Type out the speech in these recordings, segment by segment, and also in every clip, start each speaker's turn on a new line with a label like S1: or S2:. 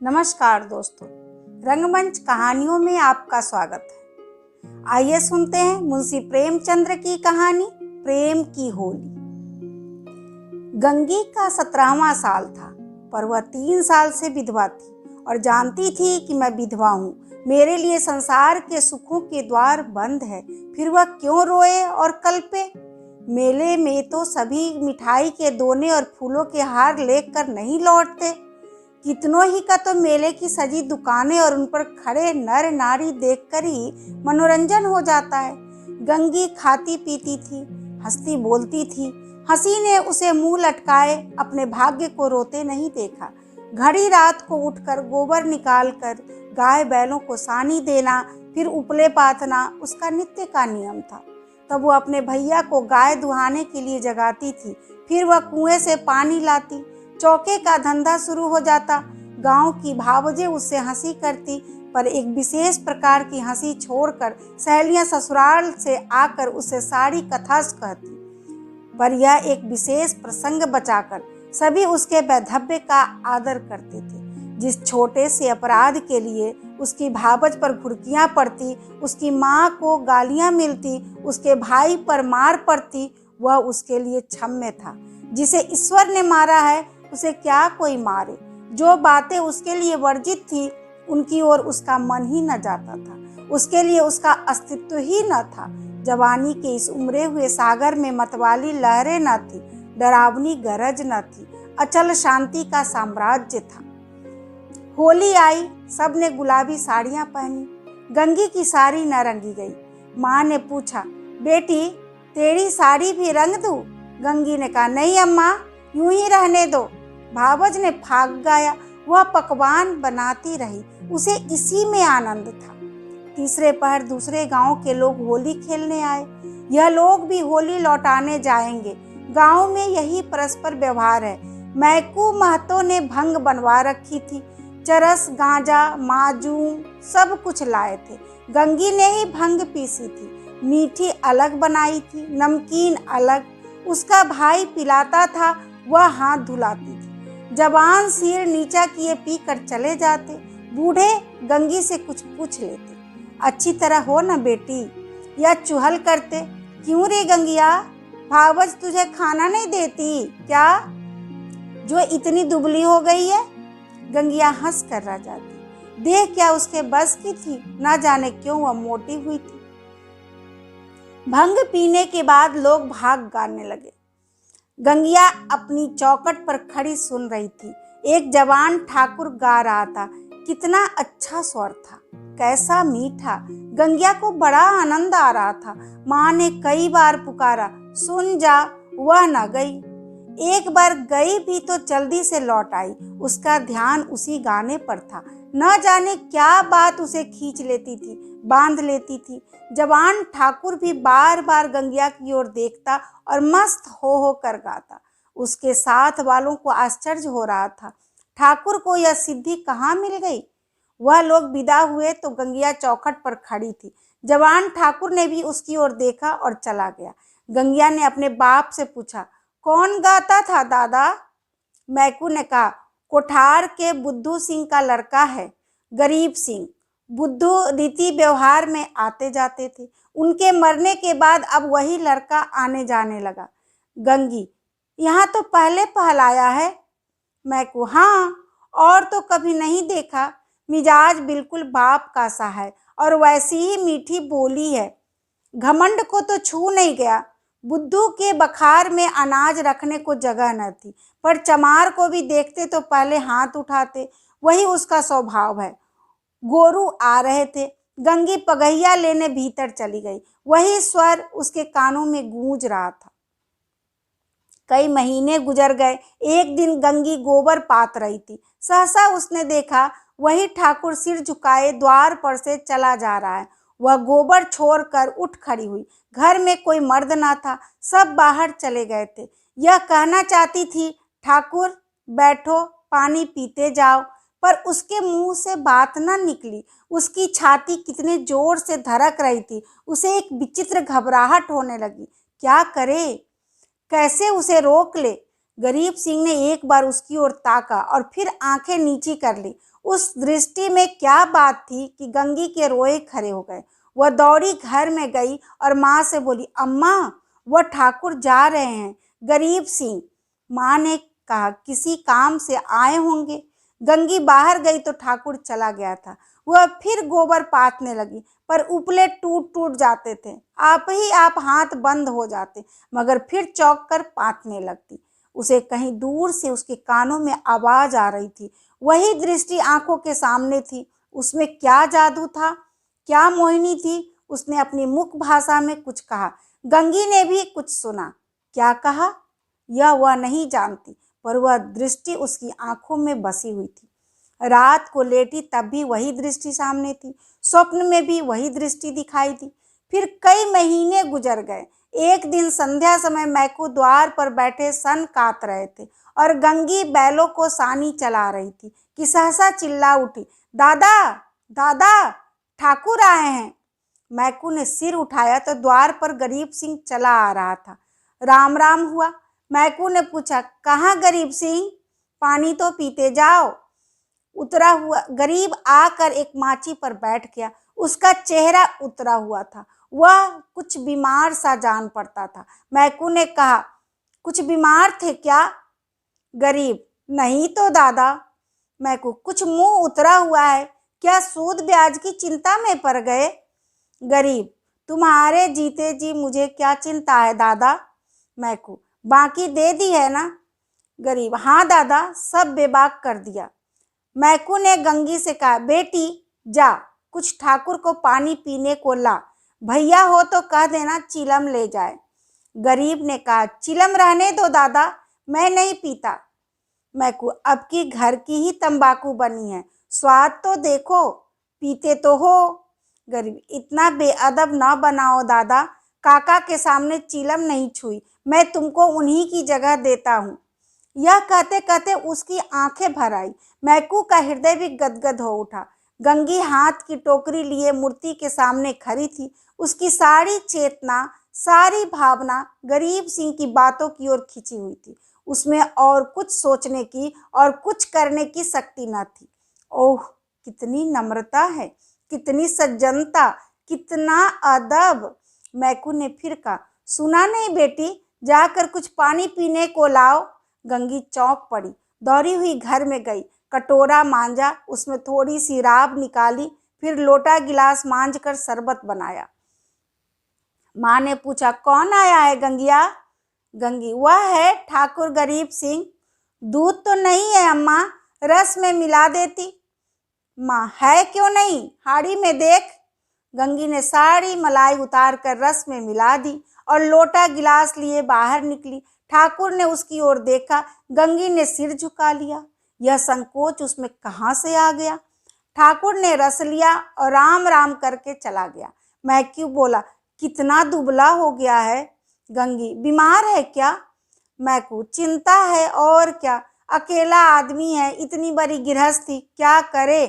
S1: नमस्कार दोस्तों, रंगमंच कहानियों में आपका स्वागत है। आइए सुनते हैं मुंशी प्रेमचंद्र की कहानी प्रेम की होली। गंगी का 17वां साल था, पर वह 3 साल से विधवा थी और जानती थी कि मैं विधवा हूँ। मेरे लिए संसार के सुखों के द्वार बंद है, फिर वह क्यों रोए और कल्पे। मेले में तो सभी मिठाई के दोने और फूलों के हार लेकर नहीं लौटते। कितनों ही का तो मेले की सजी दुकानें और उन पर खड़े नर नारी देखकर ही मनोरंजन हो जाता है। गंगी खाती पीती थी, हंसती बोलती थी। हंसी ने उसे मुंह लटकाए अपने भाग्य को रोते नहीं देखा। घड़ी रात को उठकर गोबर निकालकर गाय बैलों को सानी देना, फिर उपले पाथना उसका नित्य का नियम था। तब वो अपने भैया को गाय दुहाने के लिए जगाती थी, फिर वह कुएं से पानी लाती। चौके का धंधा शुरू हो जाता। गांव की भावजें उससे हंसी करती, पर एक विशेष प्रकार की हंसी छोड़कर सहेलियां ससुराल से आकर उससे सारी कथा कहती। पर यह एक विशेष प्रसंग बचाकर सभी उसके वैधव्य का आदर करते थे। जिस छोटे से अपराध के लिए उसकी भावज पर घुड़कियां पड़ती, उसकी माँ को गालियां मिलती, उसके भाई पर मार पड़ती, वह उसके लिए क्षम्य था। जिसे ईश्वर ने मारा है उसे क्या कोई मारे। जो बातें उसके लिए वर्जित थी उनकी ओर उसका मन ही न जाता था। उसके लिए उसका अस्तित्व ही न था। जवानी के इस उमड़े हुए सागर में मतवाली लहरें न थी, डरावनी गरज न थी, अचल शांति का साम्राज्य था। होली आई, सब ने गुलाबी साड़ियां पहनी। गंगी की साड़ी न रंगी गई। माँ ने पूछा, बेटी तेरी साड़ी भी रंग दूं? गंगी ने कहा, नहीं अम्मा, यूं ही रहने दो। भावज ने फाग गाया। वह पकवान बनाती रही, उसे इसी में आनंद था। तीसरे पहर दूसरे गांव के लोग होली खेलने आए। यह लोग भी होली लौटाने जाएंगे। गांव में यही परस्पर व्यवहार है। मैकू महतो ने भंग बनवा रखी थी। चरस, गांजा, माजूम सब कुछ लाए थे। गंगी ने ही भंग पीसी थी। मीठी अलग बनाई थी, नमकीन अलग। उसका भाई पिलाता था, वह हाथ धुलाती थी। जवान सिर नीचा किए पीकर चले जाते। बूढ़े गंगी से कुछ पूछ लेते, अच्छी तरह हो न बेटी, या चुहल करते, क्यों रे गंगिया, भावज तुझे खाना नहीं देती क्या, जो इतनी दुबली हो गई है। गंगिया हंस कर रह जाती। देह क्या उसके बस की थी, ना जाने क्यों वह मोटी हुई थी। भंग पीने के बाद लोग भाग गाने लगे। गंगिया अपनी चौखट पर खड़ी सुन रही थी। एक जवान ठाकुर गा रहा था। कितना अच्छा स्वर था, कैसा मीठा। गंगिया को बड़ा आनंद आ रहा था। माँ ने कई बार पुकारा, सुन जा, वह न गई। एक बार गई भी तो जल्दी से लौट आई। उसका ध्यान उसी गाने पर था। न जाने क्या बात उसे खींच लेती थी, बांध लेती थी। जवान ठाकुर भी बार बार गंगिया की ओर देखता और मस्त हो कर गाता। उसके साथ वालों को आश्चर्य हो रहा था, ठाकुर को यह सिद्धि कहाँ मिल गई। वह लोग विदा हुए तो गंगिया चौखट पर खड़ी थी। जवान ठाकुर ने भी उसकी ओर देखा और चला गया। गंगिया ने अपने बाप से पूछा, कौन गाता था दादा? मैकू ने कहा, कोठार के बुद्धू सिंह का लड़का है, गरीब सिंह। बुद्धू रीति व्यवहार में आते जाते थे। उनके मरने के बाद अब वही लड़का आने जाने लगा। गंगी, यहाँ तो पहले पहलाया है। मैकू, हाँ, और तो कभी नहीं देखा। मिजाज बिल्कुल बाप का सा है और वैसी ही मीठी बोली है। घमंड को तो छू नहीं गया। बुद्धू के बखार में अनाज रखने को जगह न थी, पर चमार को भी देखते तो पहले हाथ उठाते, वही उसका स्वभाव है। गोरू आ रहे थे। गंगी पगहिया लेने भीतर चली गई। वही स्वर उसके कानों में गूंज रहा था। कई महीने गुजर गए। एक दिन गंगी गोबर पात रही थी। सहसा उसने देखा वही ठाकुर सिर झुकाए द्वार पर से चला जा रहा है। वह गोबर छोड़कर उठ खड़ी हुई। घर में कोई मर्द ना था, सब बाहर चले गए थे। यह कहना चाहती थी, ठाकुर बैठो, पानी पीते जाओ, पर उसके मुंह से बात न निकली। उसकी छाती कितने जोर से धड़क रही थी। उसे एक विचित्र घबराहट होने लगी। क्या करे, कैसे उसे रोक ले। गरीब सिंह ने एक बार उसकी ओर ताका और फिर आंखें नीची कर ली। उस दृष्टि में क्या बात थी कि गंगी के रोए खड़े हो गए। वह दौड़ी घर में गई और माँ से बोली, अम्मा, वह ठाकुर जा रहे हैं। गरीब सिंह, माँ ने कहा, किसी काम से आए होंगे। गंगी बाहर गई तो ठाकुर चला गया था। वह फिर गोबर पाथने लगी, पर उपले टूट टूट जाते थे। आप ही आप हाथ बंद हो जाते, मगर फिर चौंक कर पाथने लगती। उसे कहीं दूर से उसके कानों में आवाज आ रही थी। वही दृष्टि आंखों के सामने थी। उसमें क्या जादू था, क्या मोहिनी थी। उसने अपनी मुख भाषा में कुछ कहा। गंगी ने भी कुछ सुना। क्या कहा यह वह नहीं जानती, पर वह दृष्टि उसकी आंखों में बसी हुई थी। रात को लेटी तब भी वही दृष्टि सामने थी। स्वप्न में भी वही दृष्टि दिखाई दी। फिर कई महीने गुजर गए। एक दिन संध्या समय मैकू द्वार पर बैठे सन कात रहे थे और गंगी बैलों को सानी चला रही थी कि सहसा चिल्ला उठी, दादा, दादा, ठाकुर आए हैं। मैकू ने सिर उठाया तो द्वार पर गरीब सिंह चला आ रहा था। राम राम हुआ। मैकू ने पूछा, कहाँ गरीब सिंह, पानी तो पीते जाओ। उतरा हुआ गरीब आकर एक माची पर बैठ गया। उसका चेहरा उतरा हुआ था। वह कुछ बीमार सा जान पड़ता था। मैकू ने कहा, कुछ बीमार थे क्या? गरीब, नहीं तो दादा। मैकू, कुछ मुंह उतरा हुआ है, क्या सूद ब्याज की चिंता में पड़ गए? गरीब, तुम्हारे जीते जी मुझे क्या चिंता है दादा। मैकू, बाकी दे दी है ना? गरीब, हाँ दादा, सब बेबाक कर दिया। मैकू ने गंगी से कहा, बेटी जा, कुछ ठाकुर को पानी पीने को ला। भैया हो तो कह देना चिलम ले जाए। गरीब ने कहा, चिलम रहने दो दादा, मैं नहीं पीता। मैकू, अब की घर की ही तंबाकू बनी है, स्वाद तो देखो, पीते तो हो। गरीब, इतना बेअदब न बनाओ दादा, काका के सामने चिलम नहीं छुई, मैं तुमको उन्हीं की जगह देता हूँ। यह कहते कहते उसकी आंखें भर आई। मैकू का हृदय भी गदगद हो उठा। गंगी हाथ की टोकरी लिए मूर्ति के सामने खड़ी थी। उसकी सारी चेतना, सारी भावना गरीब सिंह की बातों की ओर खिंची हुई थी। उसमें और कुछ सोचने की और कुछ करने की शक्ति न थी। ओह, कितनी नम्रता है, कितनी सज्जनता, कितना अदब। मैकू ने फिर कहा, सुना नहीं बेटी, जाकर कुछ पानी पीने को लाओ। गंगी चौंक पड़ी, दौड़ी हुई घर में गई, कटोरा मांजा, उसमें थोड़ी सी राब निकाली, फिर लोटा गिलास मांझ कर शरबत बनाया। माँ ने पूछा, कौन आया है गंगिया? गंगी, वह है ठाकुर गरीब सिंह। दूध तो नहीं है अम्मा, रस में मिला देती। माँ, है क्यों नहीं, हाड़ी में देख। गंगी ने सारी मलाई उतार कर रस में मिला दी और लोटा गिलास लिए बाहर निकली। ठाकुर ने उसकी ओर देखा। गंगी ने सिर झुका लिया। यह संकोच उसमें कहाँ से आ गया? ठाकुर ने रस लिया और राम राम करके चला गया। मैक्यू बोला, कितना दुबला हो गया है। गंगी, बीमार है क्या? मैकू, चिंता है और क्या, अकेला आदमी है, इतनी बड़ी गृहस्थी, क्या करे।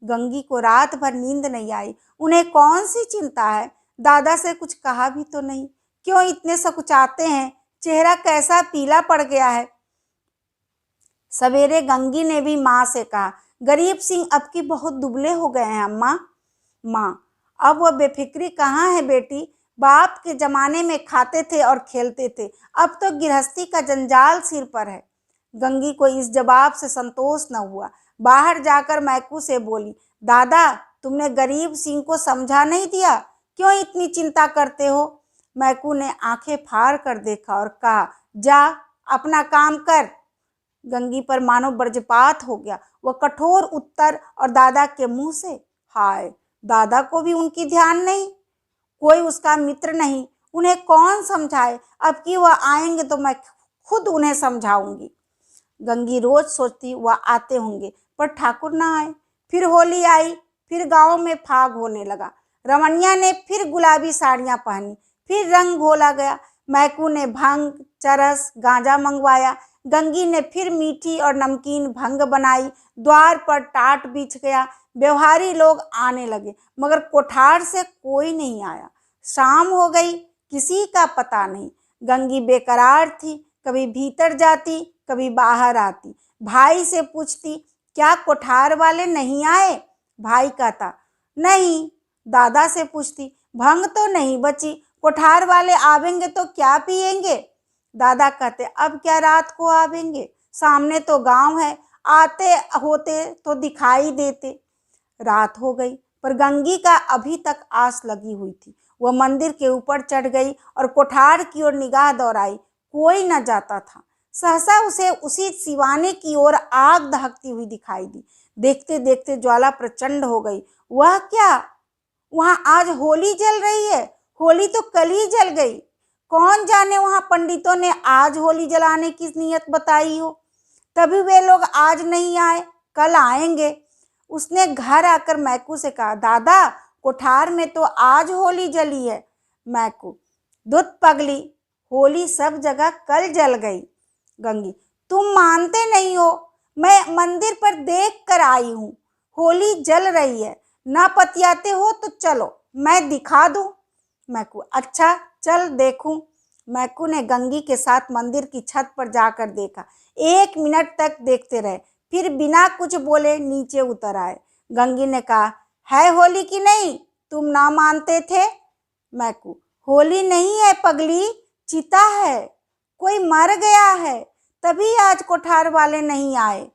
S1: गंगी को रात भर नींद नहीं आई। उन्हें कौन सी चिंता है? दादा से कुछ कहा भी तो नहीं, क्यों इतने सकुचाते हैं? चेहरा कैसा पीला पड़ गया है। सवेरे गंगी ने भी माँ से कहा, गरीब सिंह अब की बहुत दुबले हो गए हैं अम्मा। माँ, अब वह बेफिक्री कहाँ है बेटी, बाप के जमाने में खाते थे और खेलते थे, अब तो गृहस्थी का जंजाल सिर पर है। गंगी को इस जवाब से संतोष न हुआ। बाहर जाकर मैकू से बोली, दादा, तुमने गरीब सिंह को समझा नहीं दिया, क्यों इतनी चिंता करते हो? मैकू ने आंखें फाड़ कर देखा और कहा, जा अपना काम कर। गंगी पर मानो वज्रपात हो गया। वह कठोर उत्तर और दादा के मुंह से, हाय, दादा को भी उनकी ध्यान नहीं, कोई उसका मित्र नहीं, उन्हें कौन समझाए। अब कि वह आएंगे तो मैं खुद उन्हें समझाऊंगी। गंगी रोज सोचती वह आते होंगे, पर ठाकुर ना आए। फिर होली आई, फिर गांव में फाग होने लगा। रमणिया ने फिर गुलाबी साड़ियां पहनी, फिर रंग घोला गया। मैकू ने भंग, चरस, गांजा मंगवाया। गंगी ने फिर मीठी और नमकीन भंग बनाई। द्वार पर टाट बिछ गया। व्यवहारी लोग आने लगे, मगर कोठार से कोई नहीं आया। शाम हो गई, किसी का पता नहीं। गंगी बेकरार थी, कभी भीतर जाती, कभी बाहर आती। भाई से पूछती, क्या कोठार वाले नहीं आए? भाई कहता, नहीं। दादा से पूछती, भंग तो नहीं बची, कोठार वाले आवेंगे तो क्या पिएंगे? दादा कहते, अब क्या रात को आवेंगे, सामने तो गांव है, आते होते तो दिखाई देते। रात हो गई, पर गंगी का अभी तक आस लगी हुई थी। वह मंदिर के ऊपर चढ़ गई और कोठार की ओर निगाह दौड़ाई। कोई न जाता था। सहसा उसे उसी सिवाने की ओर आग दहकती हुई दिखाई दी। देखते देखते ज्वाला प्रचंड हो गई। वह क्या, वहां आज होली जल रही है? होली तो कल ही जल गई। कौन जाने वहां पंडितों ने आज होली जलाने की नीयत बताई हो, तभी वे लोग आज नहीं आए, कल आएंगे। उसने घर आकर मैकू से कहा, दादा कोठार में तो आज होली जली है। मैकू, दुत पगली, होली सब जगह कल जल गई। गंगी, तुम मानते नहीं हो, मैं मंदिर पर देख कर आई हूँ, होली जल रही है। ना पतियाते हो तो चलो, मैं दिखा दूं। मैकू, अच्छा चल देखूं। मैकू ने गंगी के साथ मंदिर की छत पर जाकर देखा। 1 मिनट तक देखते रहे, फिर बिना कुछ बोले नीचे उतर आए। गंगी ने कहा, है होली की नहीं, तुम ना मानते थे? मैकू, होली नहीं है पगली, चिता है, कोई मर गया है, तभी आज कोठार वाले नहीं आए।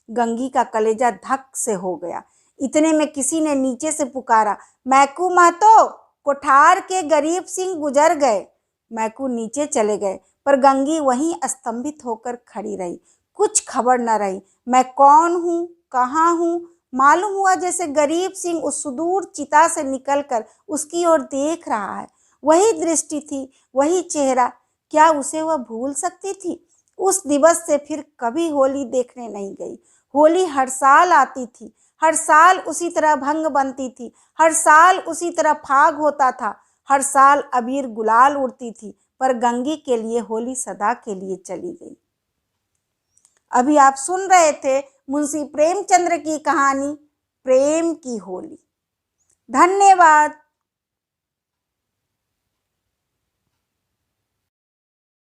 S1: गंगी का कलेजा धक से हो गया। इतने में किसी ने नीचे से पुकारा, मैकू महतो, कोठार के गरीब सिंह गुजर गए। मैकू नीचे चले गए, पर गंगी वहीं स्तंभित होकर खड़ी रही। कुछ खबर न रही। मैं कौन हूँ, कहाँ हूँ? मालूम हुआ जैसे गरीब सिंह उस सुदूर चिता से निकलकर उसकी ओर देख रहा है। वही दृष्टि थी, वही चेहरा। क्या उसे वह भूल सकती थी? उस दिवस से फिर कभी होली देखने नहीं गई। होली हर साल आती थी, हर साल उसी तरह भंग बनती थी, हर साल उसी तरह फाग होता था, हर साल अबीर गुलाल उड़ती थी, पर गंगी के लिए होली सदा के लिए चली गई। अभी आप सुन रहे थे मुंशी प्रेमचंद्र की कहानी प्रेम की होली। धन्यवाद।